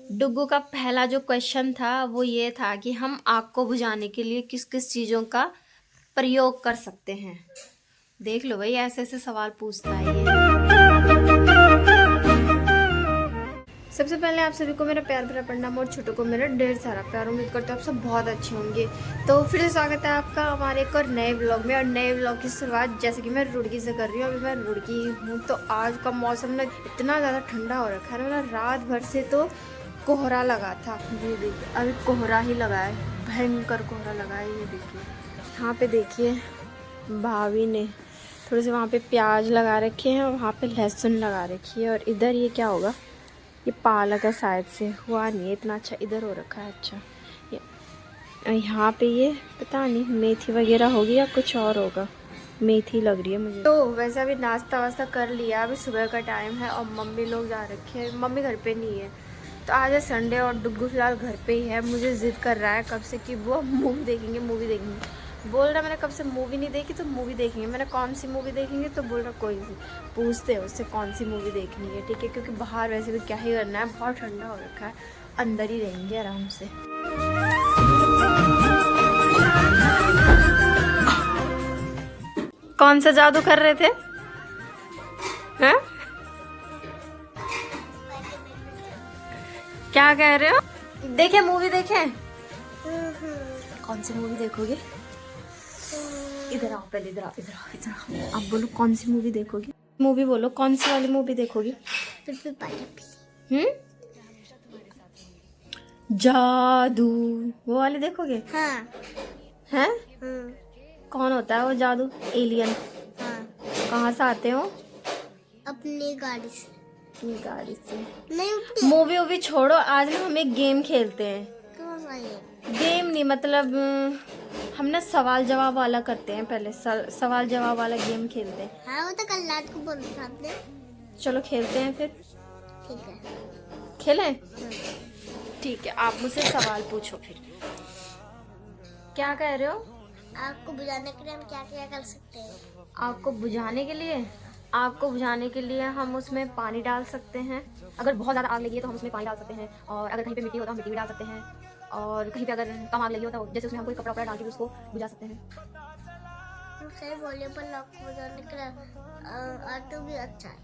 डुग्गू का पहला जो क्वेश्चन था वो ये था कि हम आग को बुझाने के लिए किस किस चीज़ों का प्रयोग कर सकते हैं। देख लो भाई, ऐसे ऐसे सवाल पूछता है ये। सबसे पहले आप सभी को मेरा प्यार भरा प्रणाम और छोटों को मेरा ढेर सारा प्यार। उम्मीद करते हो आप सब बहुत अच्छे होंगे। तो फिर से स्वागत है आपका हमारे एक और नए व्लॉग में। और नए व्लॉग की शुरुआत जैसे कि मैं रुड़की से कर रही हूँ। अभी मैं रुड़की हूँ तो आज का मौसम ना इतना ज़्यादा ठंडा हो रखा है ना, रात भर से तो कोहरा लगा था। ये देखिए अभी कोहरा ही लगा है, भयंकर कोहरा लगा है। ये देखिए यहाँ पे देखिए भाभी ने थोड़े से वहाँ पे प्याज लगा रखे हैं और वहाँ पे लहसुन लगा रखी है। और इधर ये क्या होगा, ये पालक है शायद से, हुआ नहीं है इतना अच्छा, इधर हो रखा है। अच्छा यहाँ पे ये पता नहीं मेथी वगैरह होगी या कुछ और होगा, मेथी लग रही है मुझे। तो वैसे अभी नाश्ता वास्ता कर लिया, अभी सुबह का टाइम है और मम्मी लोग जा रखे हैं। मम्मी घर पे नहीं है तो आज है संडे और डुग्गू फिलहाल घर पे ही है। मुझे ज़िद कर रहा है कब से कि वो मूवी देखेंगे मूवी देखेंगे। बोल रहा मैंने कब से मूवी नहीं देखी तो मूवी देखेंगे। मैंने कौन सी मूवी देखेंगे तो बोल रहा कोई नहीं, पूछते हैं उससे कौन सी मूवी देखनी है। ठीक है, क्योंकि बाहर वैसे भी क्या ही करना है, बहुत ठंडा हो रखा है, अंदर ही रहेंगे आराम से। कौन सा जादू कर रहे थे हैं? क्या कह रहे हो? देखे मूवी देखे? कौन सी मूवी देखोगे? इधर आओ पहले, इधर आओ इधर आओ इधर आओ। आप बोलो कौन सी मूवी देखोगी? मूवी बोलो, कौन सी वाली मूवी देखोगी? जादू वो वाली देखोगे? हाँ। हैं? कौन होता है वो जादू? एलियन? हाँ। कहाँ से आते हो? अपनी गाड़ी से। अपनी गाड़ी से? नहीं, मूवी वूवी छोड़ो, आज ना हम एक गेम खेलते हैं। कौन सा ये? गेम नहीं मतलब हम ना सवाल जवाब वाला करते हैं। पहले सवाल जवाब वाला गेम खेलते हैं। हाँ, वो तो कल रात को बोला था आपने। चलो खेलते हैं फिर। ठीक है, खेलें? ठीक है, आप मुझसे सवाल पूछो फिर। क्या कह रहे हो? आपको बुझाने के लिए हम क्या क्या कर सकते हैं? आपको बुझाने के लिए? आपको बुझाने के लिए हम उसमें पानी डाल सकते हैं। अगर बहुत ज़्यादा आग लगी है तो हम उसमें पानी डाल सकते हैं। और अगर कहीं पे मिट्टी हो तो हम मिट्टी भी डाल सकते हैं। और कहीं पे अगर कम आग लगी हो तो जैसे उसमें हम कोई कपड़ा वपड़ा डाल के उसको बुझा सकते हैं। हम सही बोले, पर आपको बुझाने के लिए ऑटो भी अच्छा है।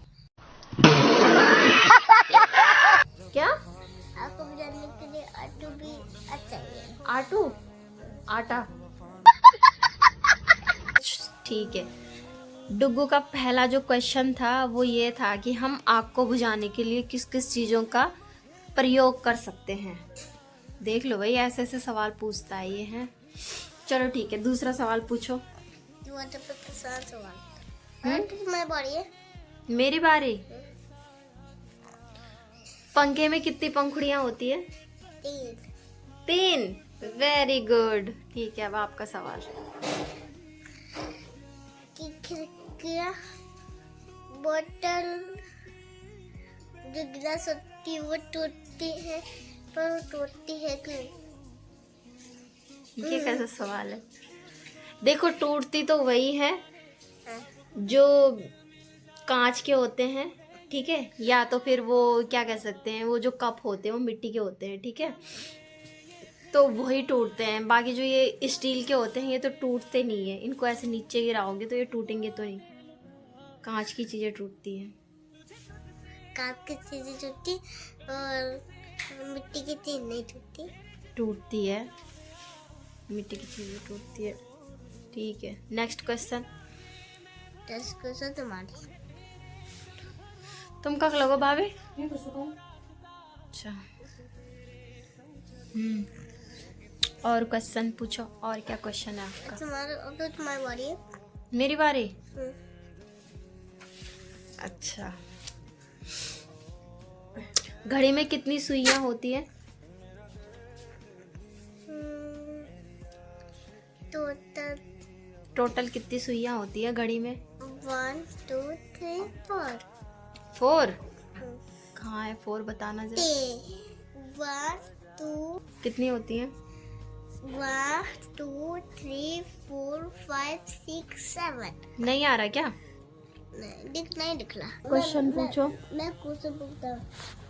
क्या? आपको बुझाने के लिए ऑटो भी अच्छा है। आटू? आटा? ठीक है। डुग्गू का पहला जो क्वेश्चन था वो ये था कि हम आग को बुझाने के लिए किस किस चीज़ों का प्रयोग कर सकते हैं। देख लो भाई, ऐसे ऐसे सवाल पूछता है ये है। चलो ठीक है, दूसरा सवाल पूछो। तुम्हारी बारी है। मेरी बारी? पंखे में कितनी पंखुड़ियां होती है? 3। Very good. ठीक है, अब आपका सवाल। खिड़कियाँ, बोतल जो गिलास होती है वो टूटती है, पर वो टूटती है क्यों? ये कैसा सवाल है? देखो, टूटती तो वही है जो कांच के होते हैं, ठीक है, या तो फिर वो क्या कह सकते हैं, वो जो कप होते हैं वो मिट्टी के होते हैं, ठीक है, तो वही टूटते हैं। बाकी जो ये स्टील के होते हैं ये तो टूटते नहीं है। इनको ऐसे नीचे गिराओगे तो ये टूटेंगे तो नहीं। कांच की चीजें टूटती हैं। कांच की चीजें टूटती और मिट्टी की चीज नहीं टूटती। टूटती है, मिट्टी की चीजें टूटती है। ठीक है, नेक्स्ट क्वेश्चन। तुम्हारी। तुम कब लगो भाभी? अच्छा। और क्वेश्चन पूछो। और क्या क्वेश्चन है आपका? तुम्हारी बारी है। मेरी बारी? अच्छा, घड़ी में कितनी सुइयां होती है? टोटल कितनी सुइयां होती है घड़ी में? 1 2 3 4। 4? कहाँ है 4? बताना जरा। 1 2। कितनी होती है? 1 2 3 4 5 6 7। नहीं आ रहा क्या? नहीं दिखला। क्वेश्चन पूछो। मैं क्वेश्चन पूछता हूँ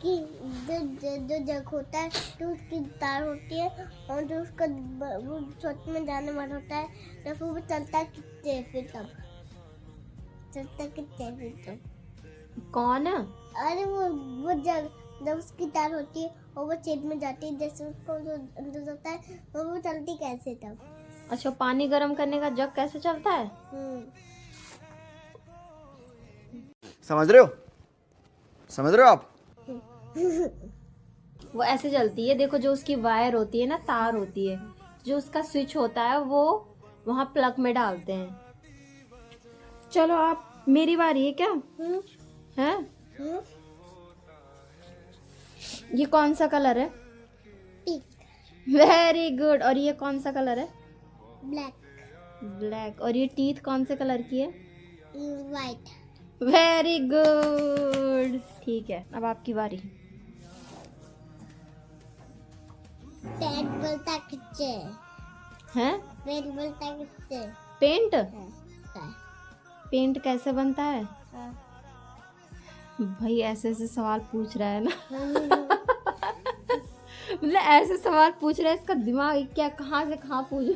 कि जो जग होता है तो उसकी तार होती है और जो उसका वो छोटे में जाने वाला होता है तो फिर वो चलता कितने फिर तब चलता कितने फिर तब कौन है? अरे वो जग जब उसकी तार होती है और वो छेद में जाती है जैसे उसको जो अंदर होता है वो चलती कैसे तब? अच्छा, पानी गर्म करने का जग कैसे चलता है? समझ रहे हो? समझ रहे हो आप? वो ऐसे चलती है, देखो जो उसकी वायर होती है ना, तार होती है, जो उसका स्विच होता है वो वहाँ प्लग में डालते हैं। चलो आप, मेरी बारी है क्या? है? ये कौन सा कलर है? पिंक। Very good. और ये कौन सा कलर है? ब्लैक। ब्लैक। और ये टीथ कौन से कलर की है? वाइट। Very good. ठीक है, अब आपकी बारी। पेंट बोलता किससे? हैं? पेंट बोलता किससे? पेंट? हाँ। पेंट कैसे बनता है? हाँ। भाई ऐसे ऐसे सवाल पूछ रहा है ना। मतलब ऐसे सवाल पूछ रहा है, इसका दिमाग क्या कहाँ से कहाँ पूछ।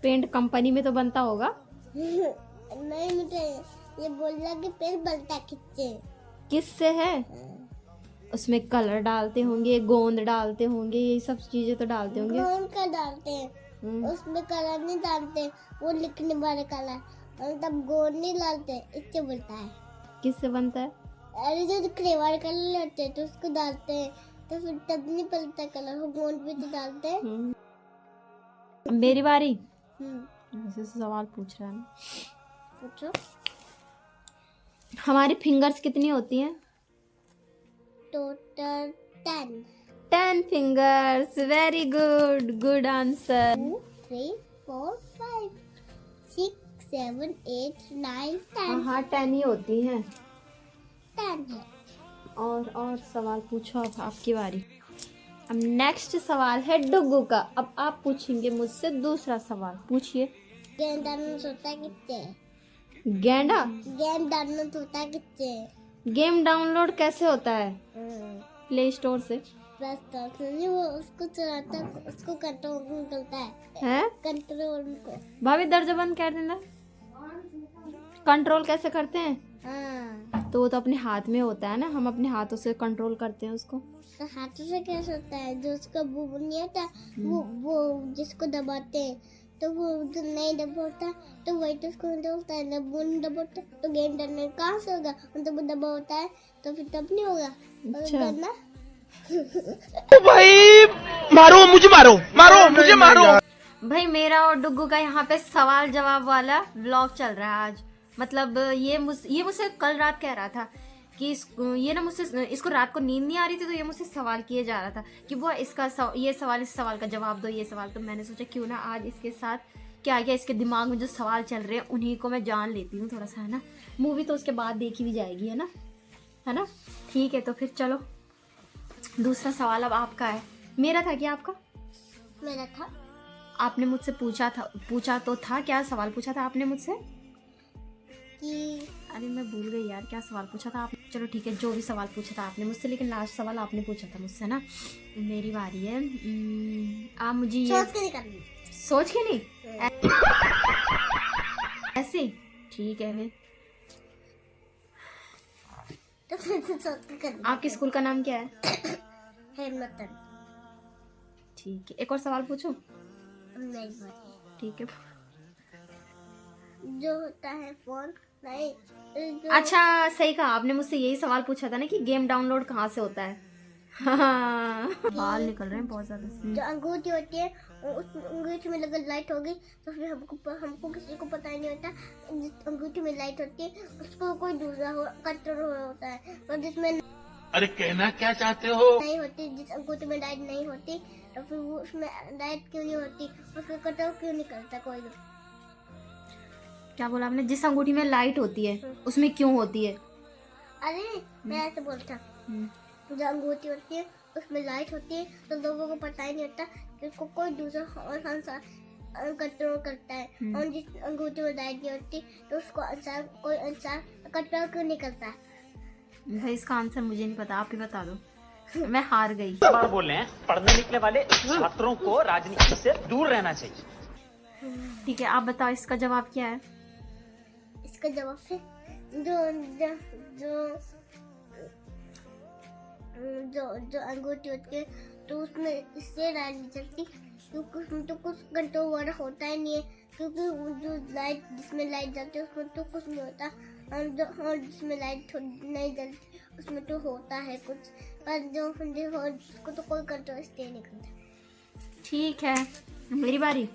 पेंट कंपनी में तो बनता होगा। नहीं, मुझे ये बोल रहा कि पेंट बनता किससे? किससे है? उसमें कलर डालते होंगे, गोंद डालते होंगे, ये सब चीजें तो डालते होंगे। गोंद का डालते हैं, उसमें कलर नहीं डालते, वो लिखने वाले कलर, और तब गोंद नहीं डालते, इससे बनता है। किससे बनता है? अरे जो लिखने वाले कलर लेते हैं तो उसको डालते हैं तो फिर तब नहीं बनता कलर, वो गोंद भी तो डालते हैं। अब मेरी बारी। ऐसे सवाल पूछ रहा है ना। पूछो। हमारी फिंगर्स कितनी होती हैं? Total 10। 10 fingers. Very good, good answer. 2 3 4 5 6 7 8 9 10। हाँ 10 ही होती हैं। 10 है। और सवाल पूछो, अब आपकी बारी। अब नेक्स्ट सवाल है डुग्गू का। अब आप पूछेंगे मुझसे दूसरा सवाल। पूछिए। गेम डाउनलोड होता कितने? गेंडा? गेम डाउनलोड होता कितने? गेम डाउनलोड कैसे होता है? प्ले स्टोर से। बस तो नहीं, वो उसको चलाता, उसको कंट्रोल निकलता है। हैं? कंट्रोल को। भाभी दर्जा बंद कर देना। कंट्रोल कैसे करते हैं? हाँ। तो वो तो अपने हाथ में होता है ना, हम अपने हाथों से कंट्रोल करते हैं उसको। तो हाथों से कैसे होता है? जो उसका वो नहीं होता, वो जिसको दबाते हैं तो वो जो नहीं दबाता तो वही तो उसको होता है, जब वो नहीं दबाता तो गेम डाउनलोड कहाँ से होगा? तो वो दबा होता है तो फिर तब नहीं होगा। अच्छा। भाई मारो मुझे, मारो मुझे, मारो। भाई मेरा और डुग्गू का यहाँ पे सवाल जवाब वाला व्लॉग चल रहा है आज। मतलब ये मुझसे कल रात कह रहा था कि ये ना मुझसे, इसको रात को नींद नहीं आ रही थी तो ये मुझसे सवाल किए जा रहा था कि वो ये सवाल, इस सवाल का जवाब दो, ये सवाल। तो मैंने सोचा क्यों ना आज इसके साथ क्या इसके दिमाग में जो सवाल चल रहे हैं उन्हीं को मैं जान लेती हूँ थोड़ा सा, है ना। मूवी तो उसके बाद देखी भी जाएगी, है ना। ठीक है, तो फिर चलो दूसरा सवाल अब आपका है। मेरा था क्या आपका? मेरा था। आपने मुझसे पूछा तो था। क्या सवाल पूछा था आपने मुझसे? कि अरे मैं भूल गई यार, क्या सवाल पूछा था आपने। चलो ठीक है, जो भी सवाल पूछा था आपने मुझसे, लेकिन लास्ट सवाल आपने पूछा था मुझसे ना। मेरी बारी है। आप मुझे ये सोच के नहीं करनी। सोच के नहीं, ऐसे ठीक है फिर। तो फिर से सोच के करनी। आपके स्कूल का नाम क्या है? हेमतन। ठीक है, एक और सवाल पूछूं? नहीं बात। ठीक है। जो होता है फोन नहीं जो अच्छा सही कहा आपने, मुझसे यही सवाल पूछा था ना कि गेम डाउनलोड कहाँ से होता है। हाँ बाल निकल रहे हैं बहुत ज्यादा। जो अंगूठी होती है उस अंगूठी में अगर लाइट होगी तो फिर हमको किसी को पता ही नहीं होता। जिस अंगूठी में लाइट होती है उसको कोई दूसरा कंट्रोल होता है, और जिसमें अरे कहना क्या चाहते हो? नहीं होती, जिस अंगूठी में लाइट नहीं होती तो फिर वो उसमें लाइट क्यों नहीं होती, उसको कंट्रोल क्यों नहीं करता कोई भी। क्या बोला आपने? जिस अंगूठी में लाइट होती है उसमें क्यों होती है? अरे मैं ऐसे बोलता, जो अंगूठी होती है उसमें लाइट होती है तो लोगों को पता ही नहीं होता कि उसको कोई दूसरा और कंट्रोल करता है और जिस अंगूठी में लाइट होती तो उसको आंसर कोई आंसर कंट्रोल क्यों नहीं करता? भाई इसका आंसर मुझे नहीं पता, आप ही बता दो। मैं हार गई। बार बोल रहे हैं पढ़ने निकले वाले छात्रों को राजनीति से दूर रहना चाहिए। ठीक है, आप बताओ इसका जवाब क्या है? इसका जवाब है जो जो जो जो जो अंगूठी होती है तो उसमें इससे लाइट नहीं चलती क्योंकि उसमें तो कुछ कंट्रोल वाला होता ही नहीं है, क्योंकि वो जो लाइट जिसमें लाइट जाती है उसमें तो कुछ नहीं होता और जिसमें लाइट नहीं जलती उसमें तो होता है कुछ, पर जो उसको तो कोई कंट्रोल स्टे नहीं करता। ठीक है, मेरी बारी।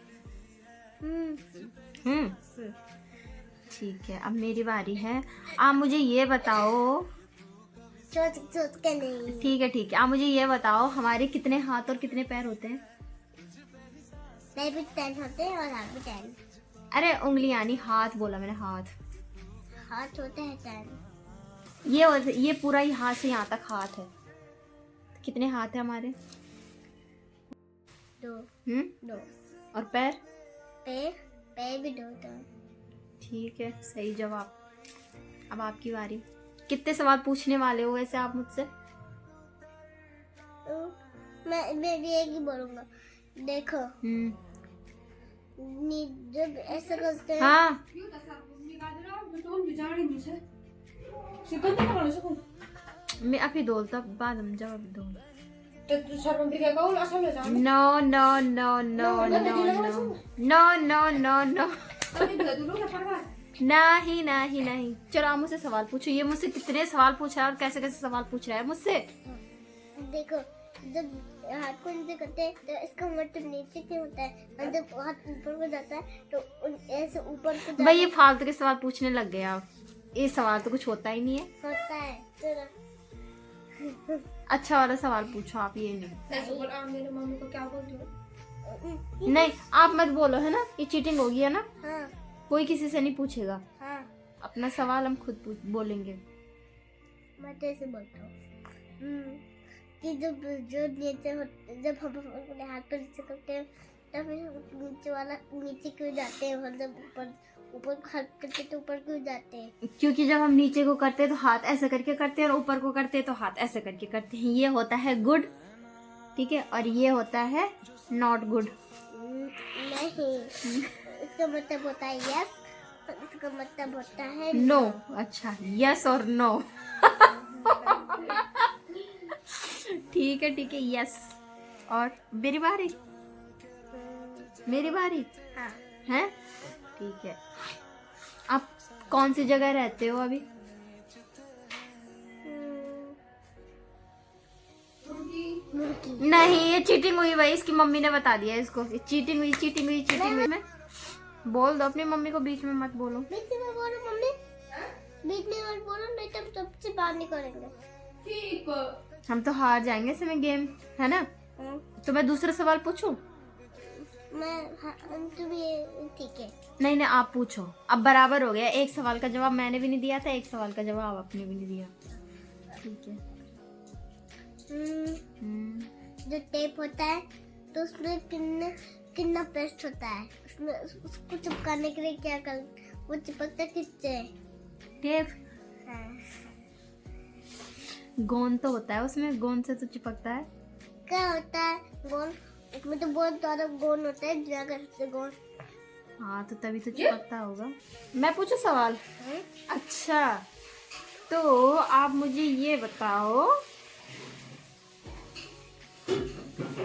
ठीक है, अब मेरी बारी है। आप मुझे ये बताओ। सोच के नहीं। ठीक है, आप मुझे ये बताओ हमारे कितने हाथ और कितने पैर होते हैं? पैर भी 10 होते हैं और हाथ भी 10। अरे उंगलियां नहीं, हाथ बोला मैंने, हाथ होते हैं 10। ये पूरा ही हाथ से यहाँ तक हाथ है। तो कितने हाथ है हमारे? 2। और पैर? पैर भी 2। ठीक है, सही जवाब। अब आपकी बारी। कितने सवाल पूछने वाले हो वैसे आप मुझसे? मैं भी एक ही बोलूंगा। देखो जब ऐसा करते हैं। हाँ, मैं अभी बोलता बाद में जवाब दूंगा। No no no no no no no no no नहीं। चलो आप मुझसे सवाल पूछो। ये मुझसे कितने सवाल पूछ रहा है और कैसे कैसे सवाल पूछ रहा है मुझसे। देखो जब हाथ को नीचे करते हैं तो इसका मतलब नीचे क्यों होता है, और जब हाथ ऊपर को जाता है तो ऐसे ऊपर को जाता भाई ये फालतू के सवाल पूछने लग गए आप। ये सवाल तो कुछ होता ही नहीं है। होता है। अच्छा वाला सवाल पूछो आप, ये नहीं। मेरे मम्मी को क्या बोल रही हो? नहीं आप मत बोलो, है ना, ये चीटिंग होगी, है ना। हाँ। कोई किसी से नहीं पूछेगा। हाँ। अपना सवाल हम खुद बोलेंगे। मैं तो ऐसे बोलता हूँ कि जब जब हम अपने हाथ पर नीचे करते हैं तब नीचे वाला नीचे क्यों जाते हैं, मतलब ऊपर हाथ करते तो ऊपर क्यों जाते हैं? क्योंकि जब हम नीचे को करते हैं तो हाथ ऐसे करके करते हैं और ऊपर को करते हैं तो हाथ ऐसे करके करते हैं। ये होता है गुड, ठीक है, और ये होता है नॉट गुड। नहीं, इसका मतलब होता है यस और इसका मतलब होता है नो। अच्छा, यस और नो। ठीक है, यस। और मेरी बारी। हाँ। है, ठीक है। आप कौन सी जगह रहते हो अभी? मुर्गी। नहीं, ये चीटिंग हुई भाई, इसकी मम्मी ने बता दिया इसको। चीटिंग हुई। मैं बोल दो अपनी मम्मी को, बीच में मत बोलो। बीच में बोलो मम्मी, बीच में मत बोलो, नहीं तब सबसे बाहर निकलेंगे। ठीक। हम तो हार जाएंगे इसमें गेम, है ना। तो मैं दूसरा सवाल पूछूं? ठीक है। नहीं आप पूछो। अब बराबर हो गया। एक सवाल का जवाब मैंने भी नहीं दिया था, एक सवाल का जवाब आपने भी नहीं दिया। ठीक है। जो टेप होता है तो उसमें कितना पेस्ट होता है, उसमें उसको चिपकाने के लिए क्या कर, वो चिपकता किससे? टेप। हाँ। गोंद तो होता है उसमें, गोंद से तो चिपकता है। क्या होता है गोंद? उसमें तो बहुत ज्यादा गोंद होता है, जगह से गोंद। हाँ, तो तभी तो चिपकता होगा। मैं पूछूं सवाल? अच्छा, तो आप मुझे ये बताओ,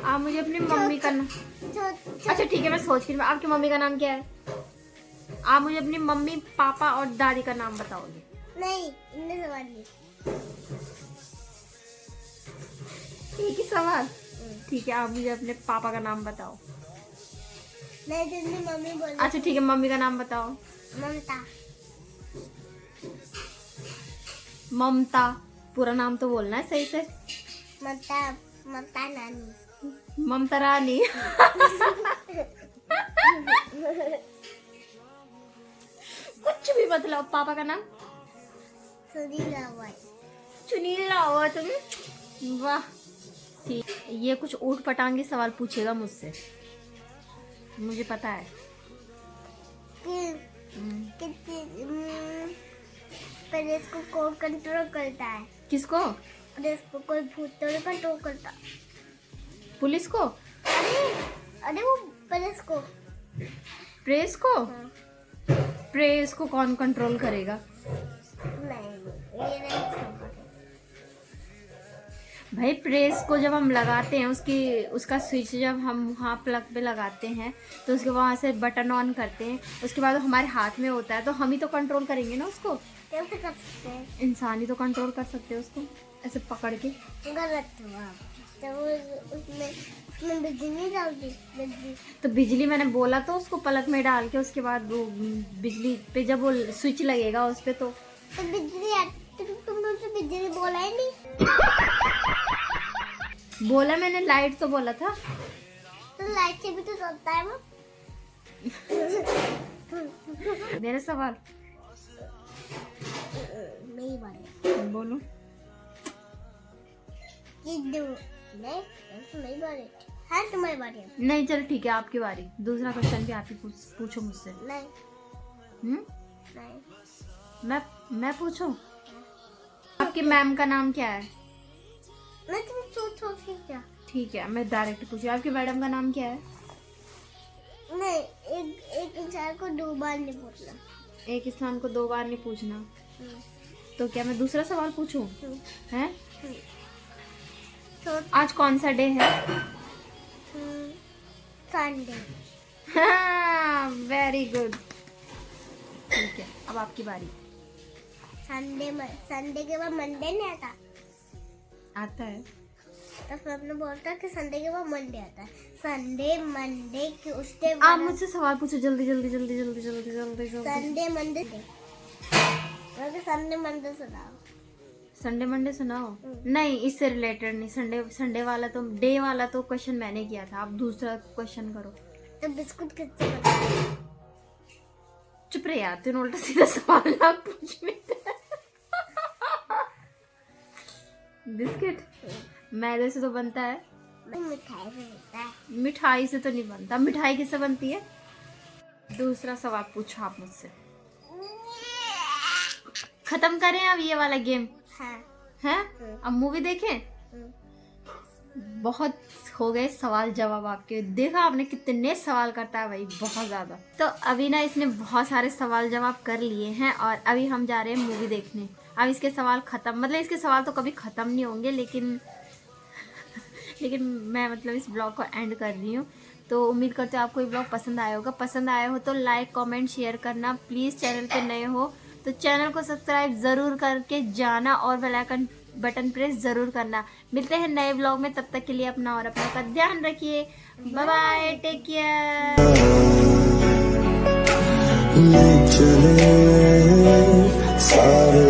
आप मुझे अपनी मम्मी का नाम। अच्छा ठीक है, मैं सोच के, आपकी मम्मी का नाम क्या है? आप मुझे अपनी मम्मी, पापा और दादी का नाम बताओगे? नहीं, इन्हें सवाल नहीं। एक ही सवाल? ठीक है, आप मुझे अपने पापा का नाम बताओ। नहीं, जल्दी मम्मी बोल। अच्छा ठीक है, मम्मी का नाम बताओ। ममता। पूरा नाम तो बोलना है सही से। ममता नानी। ममता रानी। कुछ भी बतलाओ। पापा का नाम? सुनील रावत। सुनील रावत। वाह, ठीक। ये कुछ ऊट पटांगे सवाल पूछेगा मुझसे। मुझे पता है। पर इसको कौन कंट्रोल करता है? किसको? अरे इसको कोई भूत तो नहीं कंट्रोल करता। पुलिस को? अरे वो पुलिस को। प्रेस को? हाँ। प्रेस को कौन कंट्रोल करेगा? नहीं, ये नहीं समझ। भाई प्रेस को जब हम लगाते हैं, उसका स्विच जब हम वहाँ प्लग पे लगाते हैं तो उसके वहाँ से बटन ऑन करते हैं, उसके बाद वो हमारे हाथ में होता है, तो हम ही तो कंट्रोल करेंगे ना उसको। कैसे कर सकते हैं? इंसान ही तो कंट्रोल कर सकते हैं उसको, ऐसे पकड़ के। गलत हुआ। तो उसमें बिजली नहीं डालती। बिजली तो बिजली मैंने बोला तो उसको प्लग में डाल के, उसके बाद वो बिजली पे जब वो स्विच लगेगा उस पे तो बिजली तुमने तो बिजली बोला ही नहीं। बोला मैंने, लाइट तो बोला था। तो लाइट से भी तो चलता है वो। मेरा सवाल मेरी बारी। बोलो। नहीं, तुम्हारी बारी। हाँ, तुम्हारी बारी है। नहीं चलो ठीक है, आपकी बारी। दूसरा क्वेश्चन भी आप ही पूछो मुझसे। नहीं, नहीं। मैं पूछूं? आपकी मैम का नाम क्या है? मैं तुम्हें सोच क्या? ठीक है, मैं डायरेक्ट पूछूं। आपकी मैडम का नाम क्या है? नहीं, एक इंसान को 2 बार नहीं पूछना। एक इंसान को 2 बार नहीं पूछना। तो क्या मैं दूसरा सवाल पूछूं? हैं? तो आज कौन सा डे है? संडे। Very good. ठीक है, अब आपकी बारी। संडे के बाद मंडे नहीं आता। आता है। तो फिर आपने बोलता कि संडे के बाद मंडे आता है। संडे मंडे के उसके आप बाद मुझसे सवाल पूछो, जल्दी जल्दी जल्दी जल्दी जल्दी जल्दी जल्दी। संडे मंडे संडे मंडे सुनाओ। संडे मंडे सुनाओ। नहीं, इससे रिलेटेड नहीं। संडे वाला तो, डे वाला तो क्वेश्चन मैंने किया था। आप दूसरा क्वेश्चन करो। तो बिस्कुट किससे बनता है? चुप रहे यार, तूने उल्टा सीधा सवाल ना पूछ। बिस्किट मैदे से तो बनता है। मिठाई से बनता है। मिठाई से तो नहीं बनता। मिठाई किससे बनती है? दूसरा सवाल पूछो आप मुझसे। खत्म करें अब ये वाला गेम? हाँ। हैं? अब मूवी देखें? बहुत हो गए सवाल जवाब आपके। देखा आपने कितने सवाल करता है भाई, बहुत ज्यादा। तो अभी ना इसने बहुत सारे सवाल जवाब कर लिए हैं और अभी हम जा रहे हैं मूवी देखने। अब इसके सवाल खत्म, मतलब इसके सवाल तो कभी खत्म नहीं होंगे, लेकिन मैं मतलब इस ब्लॉग को एंड कर रही हूँ। तो उम्मीद करते हो आपको ये ब्लॉग पसंद आया होगा। पसंद आया हो तो लाइक कमेंट शेयर करना प्लीज़। चैनल पे नए हो तो चैनल को सब्सक्राइब ज़रूर करके जाना और बेल आइकन बटन प्रेस ज़रूर करना। मिलते हैं नए ब्लॉग में, तब तक के लिए अपना और अपना का ध्यान रखिए। Bye bye, take care. चले सारे